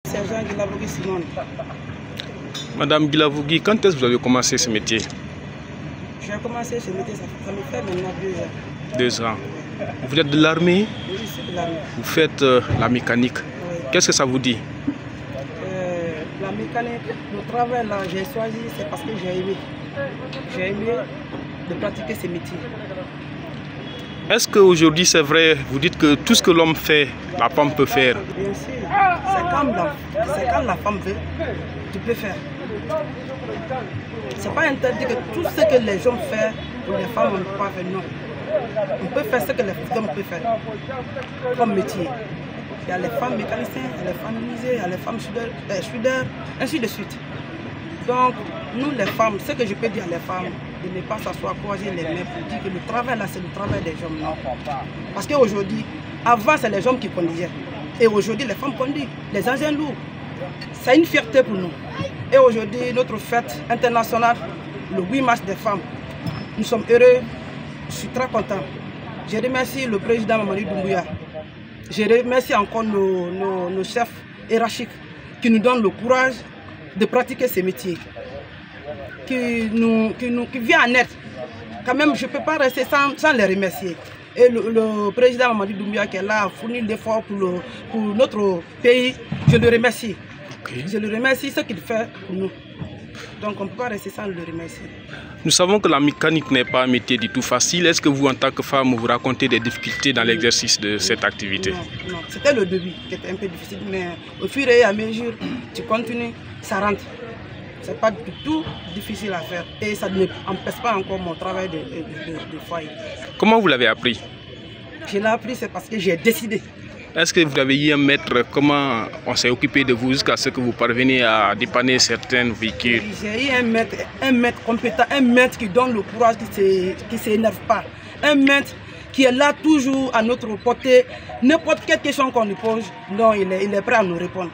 Sergent Guilavogui Simone. Madame Guilavogui, quand est-ce que vous avez commencé ce métier? J'ai commencé ce métier, ça me fait maintenant 2 ans. 2 ans. Vous êtes de l'armée? Oui, je suis de l'armée. Vous faites la mécanique. Oui. Qu'est-ce que ça vous dit? La mécanique, le travail là, j'ai choisi, c'est parce que j'ai aimé. J'ai aimé de pratiquer ce métier. Est-ce qu'aujourd'hui c'est vrai, vous dites que tout ce que l'homme fait, la femme peut faire? Bien sûr, c'est quand la femme veut, tu peux faire. C'est pas interdit que tout ce que les hommes font, les femmes ne peuvent pas faire, non. On peut faire ce que les hommes peuvent faire comme métier. Il y a les femmes mécaniciennes, il y a les femmes menuisiers, il y a les femmes soudeurs, ainsi de suite. Donc, nous les femmes, ce que je peux dire à les femmes, de ne pas s'asseoir, croiser les mains pour dire que le travail là, c'est le travail des hommes, non. Parce qu'aujourd'hui, avant c'est les hommes qui conduisaient. Et aujourd'hui, les femmes conduisent, les engins lourds. C'est une fierté pour nous. Et aujourd'hui, notre fête internationale, le 8 mars des femmes, nous sommes heureux, je suis très content. Je remercie le président Mamadi Doumbouya. Je remercie encore nos chefs hiérarchiques qui nous donnent le courage de pratiquer ces métiers, qui viennent en aide. Quand même, je ne peux pas rester sans les remercier. Et le président Mamadi Doumbouya qui est là a fourni l'effort pour notre pays, je le remercie. Okay. Je le remercie ce qu'il fait pour nous. Donc on ne peut pas rester sans le remercier. Nous savons que la mécanique n'est pas un métier du tout facile. Est-ce que vous, en tant que femme, vous racontez des difficultés dans l'exercice de cette activité? Non, non. C'était le début qui était un peu difficile, mais au fur et à mesure, tu continues, ça rentre. Ce n'est pas du tout difficile à faire et ça ne empêche pas encore mon travail de foyer. Comment vous l'avez appris? Je l'ai appris, c'est parce que j'ai décidé. Est-ce que vous avez eu un maître? Comment on s'est occupé de vous jusqu'à ce que vous parveniez à dépanner certains véhicules? J'ai eu un maître compétent, un maître qui donne le courage, qui ne s'énerve pas. Un maître qui est là toujours à notre portée. N'importe quelle question qu'on lui pose, non, il est prêt à nous répondre.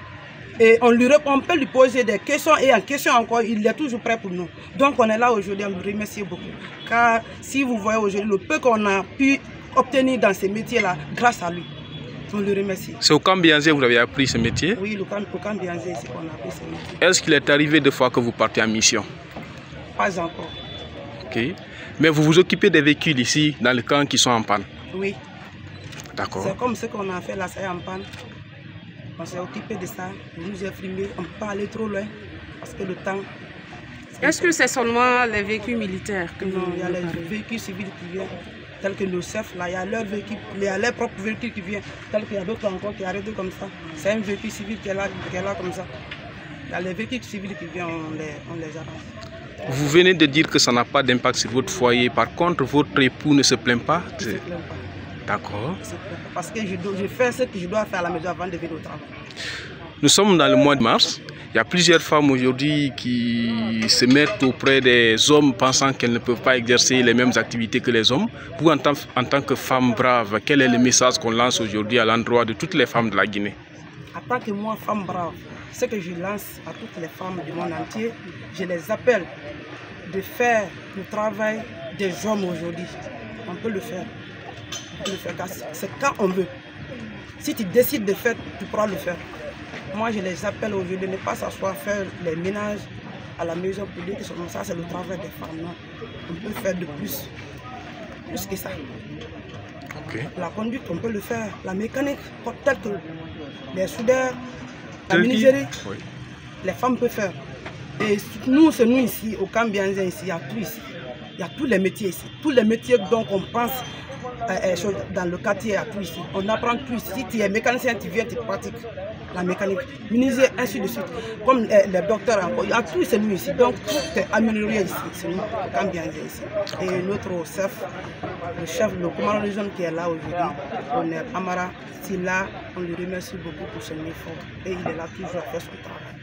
Et on peut lui poser des questions et en question encore, il est toujours prêt pour nous. Donc on est là aujourd'hui, on lui remercie beaucoup. Car si vous voyez aujourd'hui le peu qu'on a pu obtenir dans ces métiers-là, grâce à lui. On le remercie. C'est au camp Bianzé que vous avez appris ce métier? Oui, au camp Bianzé, c'est qu'on a appris ce métier. Est-ce qu'il est arrivé des fois que vous partez en mission? Pas encore. Ok. Mais vous vous occupez des véhicules ici, dans le camp, qui sont en panne? Oui. D'accord. C'est comme ce qu'on a fait là, c'est en panne. On s'est occupé de ça, nous nous infirmiers, on ne peut pas aller trop loin, parce que le temps... Est-ce que c'est seulement les véhicules militaires que non, il y a les véhicules civils qui viennent, tels que nos chefs, là, il y a leurs véhicules, il y a leurs propres véhicules qui viennent, tels qu'il y a d'autres encore qui arrêtent comme ça. C'est un véhicule civil qui est là comme ça. Il y a les véhicules civils qui viennent, on les arrange. Vous venez de dire que ça n'a pas d'impact sur votre foyer, par contre votre époux ne se plaint pas? Il ne se plaint pas. D'accord. Parce que je fais ce que je dois faire à la maison avant de venir au travail. Nous sommes dans le mois de mars. Il y a plusieurs femmes aujourd'hui qui se mettent auprès des hommes pensant qu'elles ne peuvent pas exercer les mêmes activités que les hommes. Vous, en tant que femme brave, quel est le message qu'on lance aujourd'hui à l'endroit de toutes les femmes de la Guinée? En tant que moi, femme brave, ce que je lance à toutes les femmes du monde entier, je les appelle de faire le travail des hommes aujourd'hui. On peut le faire. C'est quand on veut. Si tu décides de faire, tu pourras le faire. Moi, je les appelle aujourd'hui de ne pas s'asseoir faire les ménages à la maison pour dire que ça, c'est le travail des femmes. Non. On peut faire de plus que ça. Okay. La conduite, on peut le faire. La mécanique, telle que les soudeurs, la menuiserie, oui. Les femmes peuvent faire. Et nous, c'est nous ici, au camp Bianzé, ici, il y a tout ici. Il y a tous les métiers ici. Tous les métiers dont on pense dans le quartier, à tout ici. On apprend tout ici. Si tu es mécanicien, tu viens, tu pratiques la mécanique. Menuisier, ainsi de suite. Comme les docteurs encore. Il y a tout, c'est nous ici. Donc tout est amélioré ici. C'est nous, au camp Bianzé ici. Et notre chef, le commandant de zone qui est là aujourd'hui, on est Amara. Si là, on le remercie beaucoup pour son effort. Et il est là toujours à faire son travail.